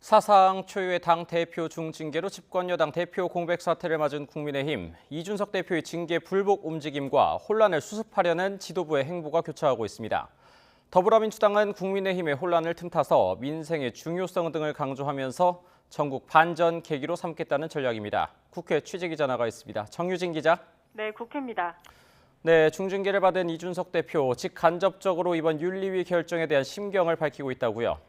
사상 초유의 당 대표 중징계로 집권 여당 대표 공백 사태를 맞은 국민의힘, 이준석 대표의 징계 불복 움직임과 혼란을 수습하려는 지도부의 행보가 교차하고 있습니다. 더불어민주당은 국민의힘의 혼란을 틈타서 민생의 중요성 등을 강조하면서 전국 반전 계기로 삼겠다는 전략입니다. 국회 취재기자 나가 있습니다. 정유진 기자. 네, 국회입니다. 네, 중징계를 받은 이준석 대표, 직간접적으로 이번 윤리위 결정에 대한 심경을 밝히고 있다고요.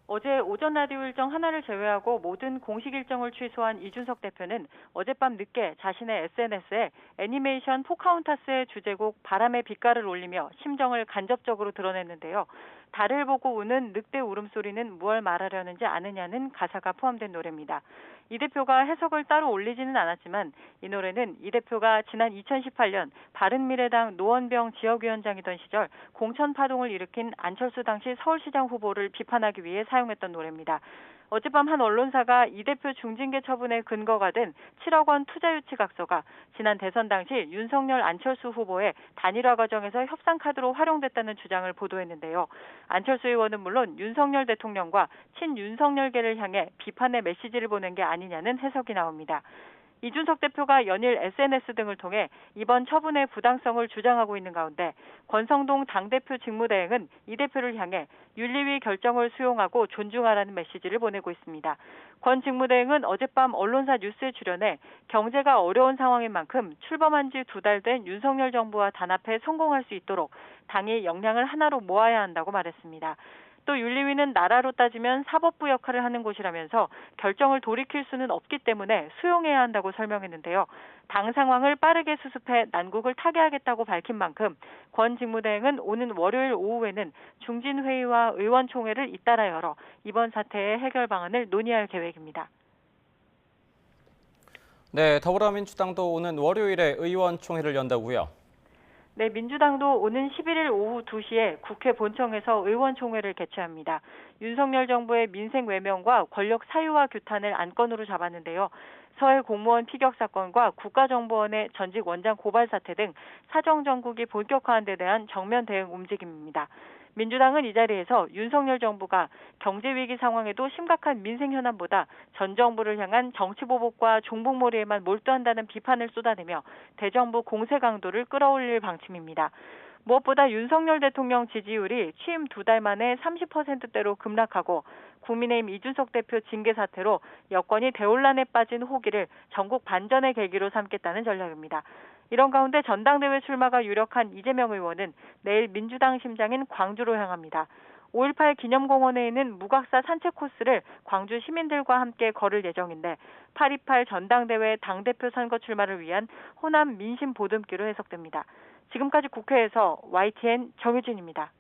어제 오전 라디오 일정 하나를 제외하고 모든 공식 일정을 취소한 이준석 대표는 어젯밤 늦게 자신의 SNS에 애니메이션 포카혼타스의 주제곡 바람의 빛깔을 올리며 심정을 간접적으로 드러냈는데요. 달을 보고 우는 늑대 울음소리는 무얼 말하려는지 아느냐는 가사가 포함된 노래입니다. 이 대표가 해석을 따로 올리지는 않았지만 이 노래는 이 대표가 지난 2018년 바른미래당 노원병 지역위원장이던 시절 공천파동을 일으킨 안철수 당시 서울시장 후보를 비판하기 위해 사용했던 노래입니다. 어젯밤 한 언론사가 이 대표 중징계 처분의 근거가 된 7억 원 투자유치각서가 지난 대선 당시 윤석열 안철수 후보의 단일화 과정에서 협상 카드로 활용됐다는 주장을 보도했는데요. 안철수 의원은 물론 윤석열 대통령과 친윤석열계를 향해 비판의 메시지를 보낸 게 아니냐는 해석이 나옵니다. 이준석 대표가 연일 SNS 등을 통해 이번 처분의 부당성을 주장하고 있는 가운데 권성동 당대표 직무대행은 이 대표를 향해 윤리위 결정을 수용하고 존중하라는 메시지를 보내고 있습니다. 권 직무대행은 어젯밤 언론사 뉴스에 출연해 경제가 어려운 상황인 만큼 출범한 지 2달 된 윤석열 정부와 단합해 성공할 수 있도록 당이 역량을 하나로 모아야 한다고 말했습니다. 또 윤리위는 나라로 따지면 사법부 역할을 하는 곳이라면서 결정을 돌이킬 수는 없기 때문에 수용해야 한다고 설명했는데요. 당 상황을 빠르게 수습해 난국을 타개하겠다고 밝힌 만큼 권 직무대행은 오는 월요일 오후에는 중진회의와 의원총회를 잇따라 열어 이번 사태의 해결 방안을 논의할 계획입니다. 네, 더불어민주당도 오는 월요일에 의원총회를 연다고요. 네, 민주당도 오는 11일 오후 2시에 국회 본청에서 의원총회를 개최합니다. 윤석열 정부의 민생 외면과 권력 사유화 규탄을 안건으로 잡았는데요. 서해 공무원 피격 사건과 국가정보원의 전직 원장 고발 사태 등 사정 정국이 본격화한 데 대한 정면 대응 움직임입니다. 민주당은 이 자리에서 윤석열 정부가 경제위기 상황에도 심각한 민생 현안보다 전 정부를 향한 정치보복과 종북몰이에만 몰두한다는 비판을 쏟아내며 대정부 공세 강도를 끌어올릴 방침입니다. 무엇보다 윤석열 대통령 지지율이 취임 2달 만에 30%대로 급락하고 국민의힘 이준석 대표 징계 사태로 여권이 대혼란에 빠진 호기를 전국 반전의 계기로 삼겠다는 전략입니다. 이런 가운데 전당대회 출마가 유력한 이재명 의원은 내일 민주당 심장인 광주로 향합니다. 5.18 기념공원에 있는 무각사 산책 코스를 광주 시민들과 함께 걸을 예정인데 8.28 전당대회 당대표 선거 출마를 위한 호남 민심 보듬기로 해석됩니다. 지금까지 국회에서 YTN 정유진입니다.